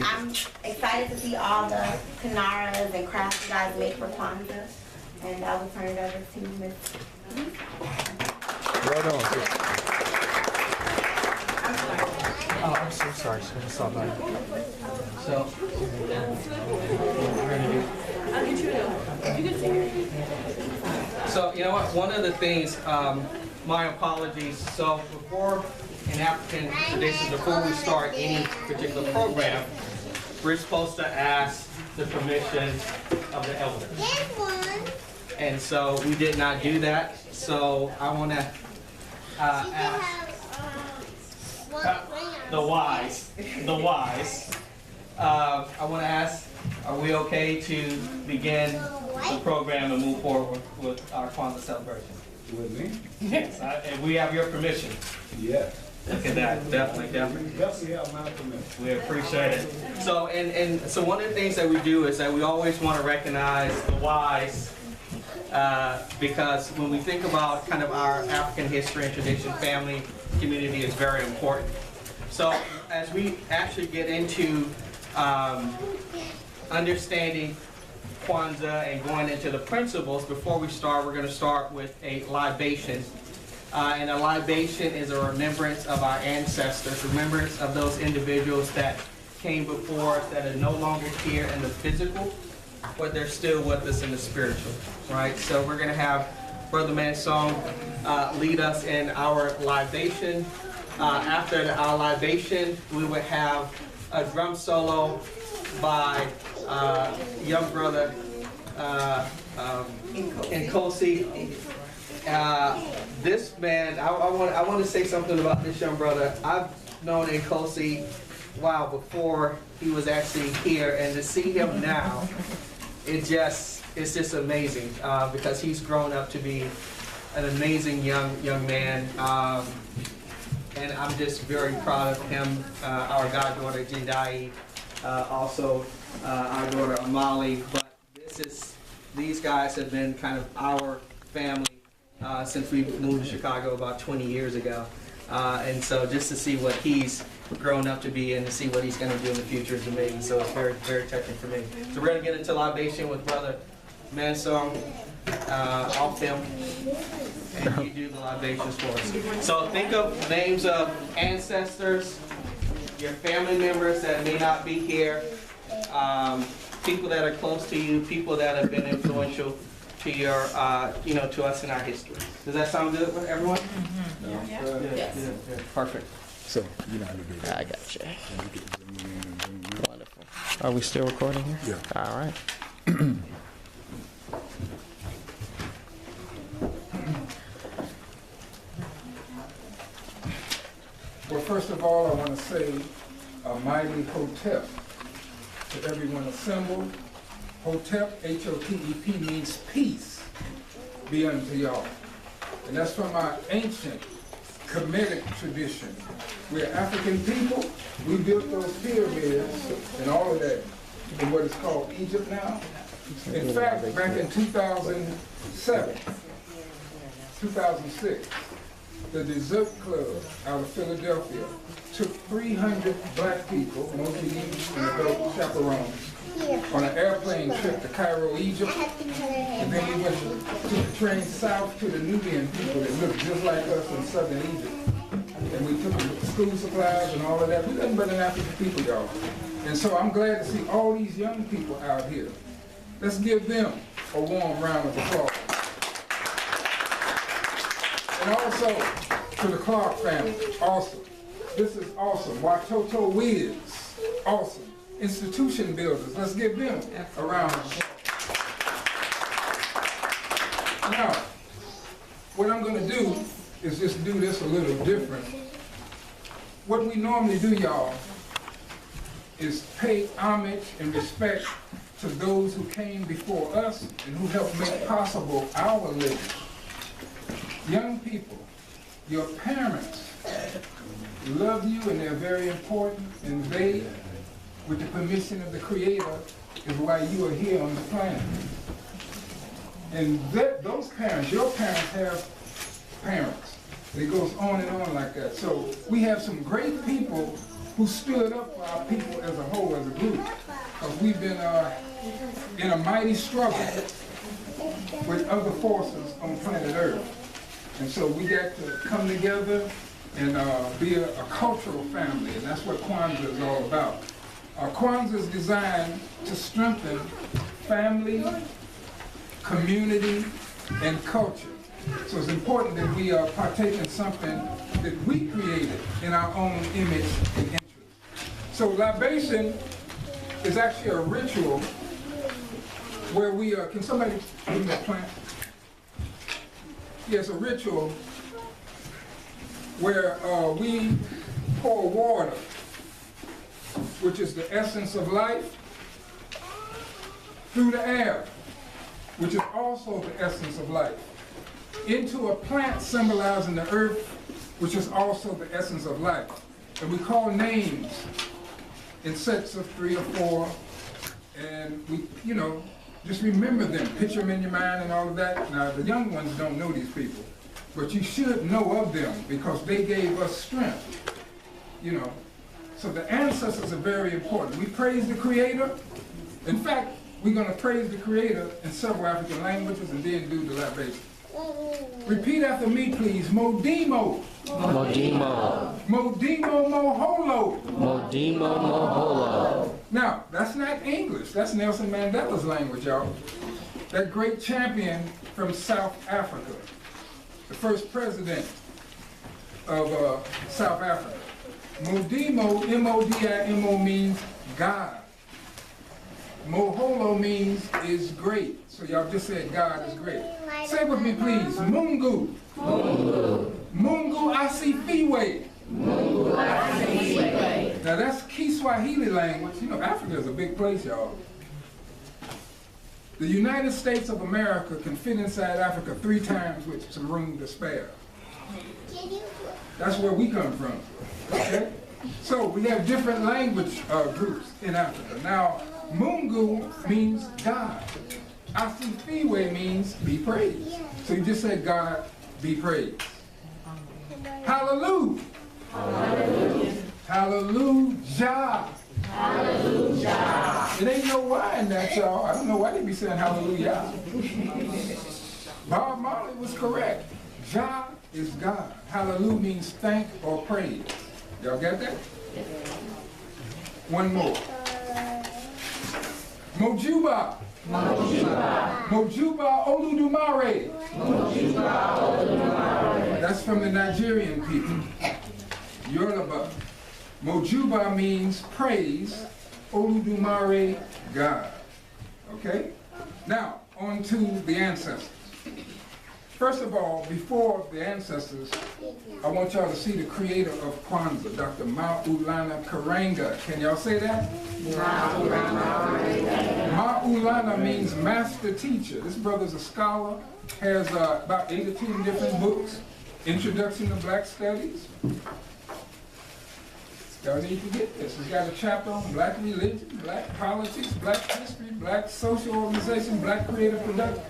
I'm excited to see all the kanaras and crafts you guys make for Kwanzaa. And I will turn it over to Ms. Well done. Oh, I'm so sorry. So, so you know what? One of the things, my apologies. So before in African tradition, before we start any particular program, we're supposed to ask the permission of the elders. And so we did not do that. So I want to ask the wise. I want to ask, are we okay to begin the program and move forward with our Kwanzaa celebration? With me? Yes, and we have your permission. Yeah. Look at that, definitely. Definitely have my permission. We appreciate it. So, and so one of the things that we do is that we always want to recognize the wise, because when we think about kind of our African history and tradition, family, community is very important. So as we actually get into understanding Kwanzaa and going into the principles, before we start, we're going to start with a libation. And a libation is a remembrance of our ancestors, remembrance of those individuals that came before us that are no longer here in the physical, but they're still with us in the spiritual, right? So we're going to have Brother Mansong lead us in our libation. After our libation, we would have a drum solo by young brother Nkosi. This man, I want to say something about this young brother. I've known Nkosi before he was actually here, and to see him now, it's just amazing because he's grown up to be an amazing young man. And I'm just very proud of him, our goddaughter Jindai, also our daughter Amali. But these guys have been kind of our family since we moved to Chicago about 20 years ago. And so just to see what he's grown up to be and to see what he's going to do in the future is amazing. So it's very, very touching for me. So we're going to get into libation with Brother Mansong off him. And you do the libations for us. So think of names of ancestors, your family members that may not be here, people that are close to you, people that have been influential to your, to us in our history. Does that sound good with everyone? Mm-hmm. Yeah. Perfect. So, you know how to do that. I got you. Wonderful. Are we still recording here? Yeah. All right. Well, first of all, I want to say a mighty hotep to everyone assembled. Hotep, H-O-T-E-P, means peace be unto y'all. And that's from our ancient Kemetic tradition. We're African people. We built those pyramids and all of that in what is called Egypt now. In fact, back in 2007, 2006, the Dessert Club out of Philadelphia took 300 black people, mostly youth and adult chaperones, on an airplane trip to Cairo, Egypt. And then we went to the train south to the Nubian people that looked just like us in southern Egypt. And we took them school supplies and all of that. We're nothing but an African people, y'all. And so I'm glad to see all these young people out here. Let's give them a warm round of applause. And also to the Clark family, awesome. This is awesome. Watoto Wiz, awesome. Institution builders, let's give them a round of applause. Now, what I'm gonna do is just do this a little different. What we normally do, y'all, is pay homage and respect to those who came before us and who helped make possible our living. Young people, your parents love you and they're very important, and they, with the permission of the Creator, is why you are here on the planet. And those parents, your parents have parents. It goes on and on like that. So we have some great people who stood up for our people as a whole, as a group, because we've been in a mighty struggle with other forces on planet Earth. And so we got to come together and be a cultural family, and that's what Kwanzaa is all about. Kwanzaa is designed to strengthen family, community, and culture. So it's important that we partake in something that we created in our own image and interest. So libation is actually a ritual where we can somebody give me that plant? Yes, a ritual where we pour water, which is the essence of life, through the air, which is also the essence of life, into a plant symbolizing the earth, which is also the essence of life. And we call names in sets of 3 or 4, and we, just remember them, picture them in your mind and all of that. Now, the young ones don't know these people, but you should know of them because they gave us strength, So the ancestors are very important. We praise the Creator. In fact, we're going to praise the Creator in several African languages and then do the libation. Repeat after me, please. Modimo. Modimo. Modimo Moholo. Modimo Moholo. Now, that's not English. That's Nelson Mandela's language, y'all. That great champion from South Africa. The first president of South Africa. Modimo, M-O-D-I-M-O, means God. Moholo means is great. So y'all just said God is great. Say with me, please. Mungu. Mungu. Mungu Asifiwe. Mungu Asifiwe. Now that's Kiswahili language. Africa is a big place, y'all. The United States of America can fit inside Africa 3 times with some room to spare. That's where we come from. Okay? So we have different language groups in Africa. Now, Mungu means God. Asifiwe means be praised. So you just said God be praised. Hallelujah. Hallelujah. Hallelujah. Hallelujah. It ain't no Y in that, y'all. I don't know why they be saying hallelujah. Bob Marley was correct. Jah is God. Hallelujah means thank or praise. Y'all got that? One more. Mojuba. Mojuba. Mojuba Oludumare. Mojuba Oludumare. That's from the Nigerian people. Yoruba. Mojuba means praise. Oludumare, God. Okay? Now, on to the ancestors. First of all, before the ancestors, I want y'all to see the creator of Kwanzaa, Dr. Maulana Karenga. Can y'all say that? Maulana means master teacher. This brother's a scholar, has about 8 or 10 different books, Introduction to Black Studies. Y'all need to get this. He's got a chapter on black religion, black politics, black history, black social organization, black creative production,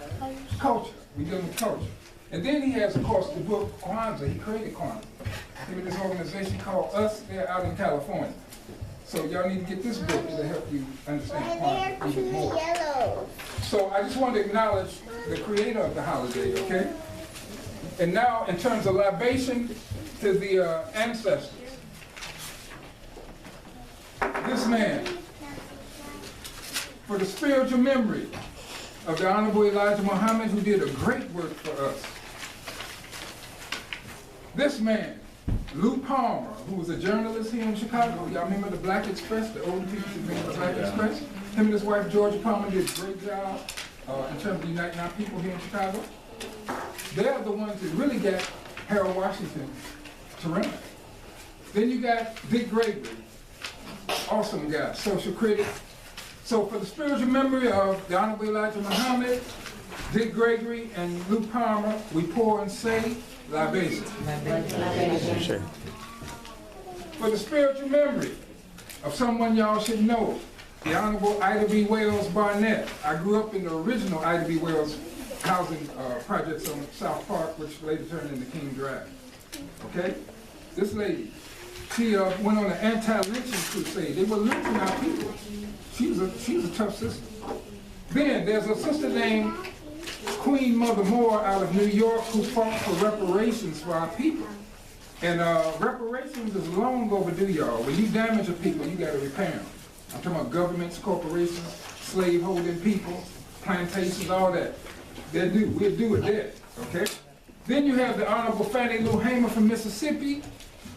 culture. We're dealing with culture. And then he has, of course, the book Kwanzaa. He created Kwanzaa. Him and this organization called Us. They're out in California. So y'all need to get this book to help you understand Kwanzaa even more. So I just want to acknowledge the creator of the holiday, okay? And now, in terms of libation to the ancestors, this man, for the spiritual memory of the Honorable Elijah Muhammad, who did a great work for us. This man, Lou Palmer, who was a journalist here in Chicago. Y'all remember the Black Express, the older people should remember the Black Express? Him and his wife, Georgia Palmer, did a great job in terms of uniting our people here in Chicago. They're the ones that really got Harold Washington to run. Then you got Dick Gregory, awesome guy, social critic. So for the spiritual memory of the Honorable Elijah Muhammad, Dick Gregory, and Lou Palmer, we pour and say libation. Sure. For the spiritual memory of someone y'all should know, the Honorable Ida B. Wells Barnett. I grew up in the original Ida B. Wells housing projects on South Park, which later turned into King Drive. Okay? This lady, she went on an anti-lynching crusade. They were lynching our people. she's a tough sister. Then there's a sister named Queen Mother Moore out of New York who fought for reparations for our people. And reparations is long overdue, y'all. When you damage a people, you gotta repair them. I'm talking about governments, corporations, slave-holding people, plantations, all that. They're due. We're due with that, okay? Then you have the Honorable Fannie Lou Hamer from Mississippi,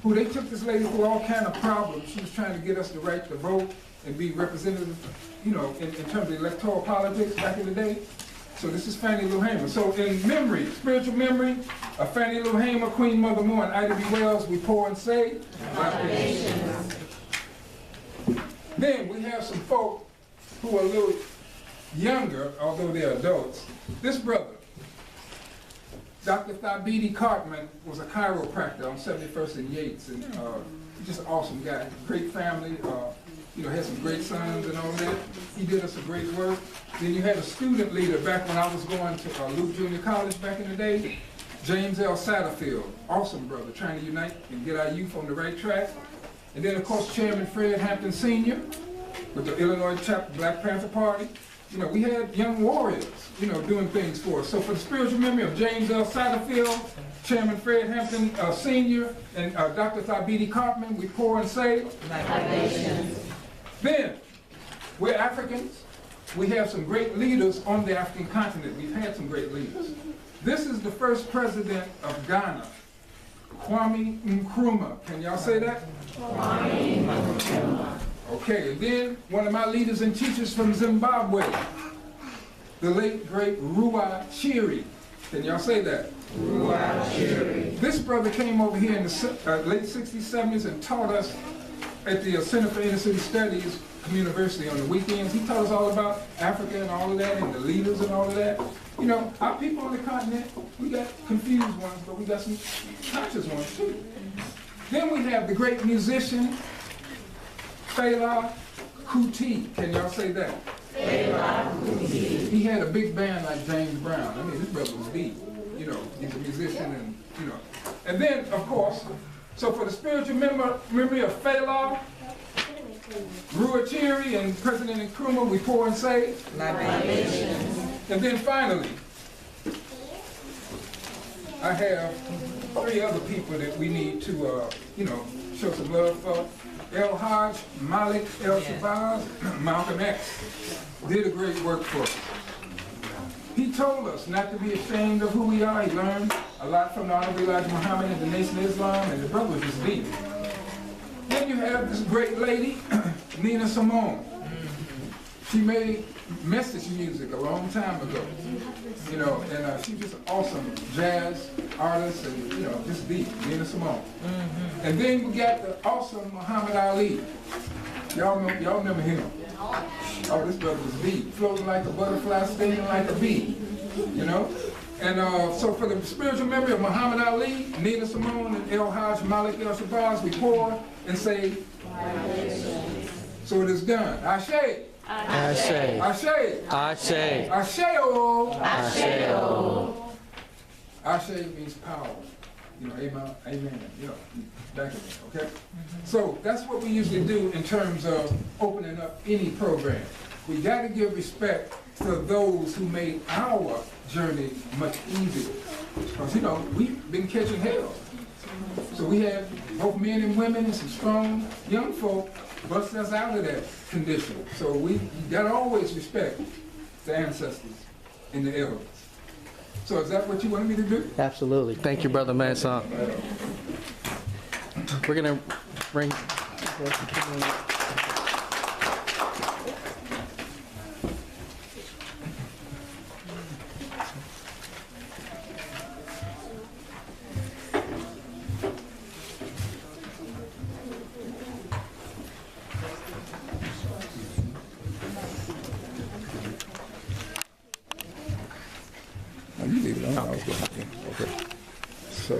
who they took this lady through all kind of problems. She was trying to get us the right to vote and be representative, you know, in terms of electoral politics back in the day. So this is Fannie Lou Hamer. So in memory, spiritual memory of Fannie Lou Hamer, Queen Mother Moore, and Ida B. Wells, we pour and say, libations. Then we have some folk who are a little younger, although they're adults. This brother, Dr. Thabiti Cartman, was a chiropractor on 71st and Yates, and he's just an awesome guy, great family, you know, had some great sons and all that. He did us a great work. Then you had a student leader back when I was going to Luke Junior College back in the day, James L. Satterfield, awesome brother, trying to unite and get our youth on the right track. And then, of course, Chairman Fred Hampton Sr. with the Illinois chapter Black Panther Party. You know, we had young warriors, you know, doing things for us. So for the spiritual memory of James L. Satterfield, Chairman Fred Hampton Sr., and Dr. Thabiti Cartman, we pour and say, libations. Then, we're Africans. We have some great leaders on the African continent. We've had some great leaders. This is the first president of Ghana, Kwame Nkrumah. Can y'all say that? Kwame Nkrumah. Okay, and then one of my leaders and teachers from Zimbabwe, the late, great Ruachiri. Can y'all say that? Ruachiri. This brother came over here in the late 60s, 70s and taught us at the Center for Inner City Studies University on the weekends. He taught us all about Africa and all of that, and the leaders and all of that. You know, our people on the continent, we got confused ones, but we got some conscious ones too. Then we have the great musician, Fela Kuti. Can y'all say that? Fela Kuti. He had a big band like James Brown. I mean, this brother was deep. You know, he's a musician and, you know. And then, of course, so for the spiritual memory of Fela, Ruachiri, and President Nkrumah, we pour and say, libations. And then finally, I have 3 other people that we need to, you know, show some love for. El Hajj Malik El Shabazz, Malcolm X, did a great work for us. He told us not to be ashamed of who we are. He learned a lot from the Honorable Elijah Muhammad and the Nation of Islam, and the brother was just deep. Then you have this great lady, Nina Simone. She made message music a long time ago, you know, and she's just an awesome jazz artist and, you know, just deep, Nina Simone. And then we got the awesome Muhammad Ali. Y'all remember him. Oh, this brother was deep, floating like a butterfly, stinging like a bee, you know. And so for the spiritual memory of Muhammad Ali, Nina Simone, and El Hajj Malik El Shabazz, we pour and say, so it is done. Ashe. Ashe. Ashe. Ashe. Ashe-o. Ashe-o. Ashe means power. You know, amen, you know, back in there, okay? So that's what we usually do in terms of opening up any program. We got to give respect to those who made our journey much easier. Because, you know, we've been catching hell. So we have both men and women and some strong young folk bust us out of that condition. So we got to always respect the ancestors and the elders. So is that what you wanted me to do? Absolutely. Thank you, Brother Manson. We're going to bring... You leave it on. I was going to. Okay. So.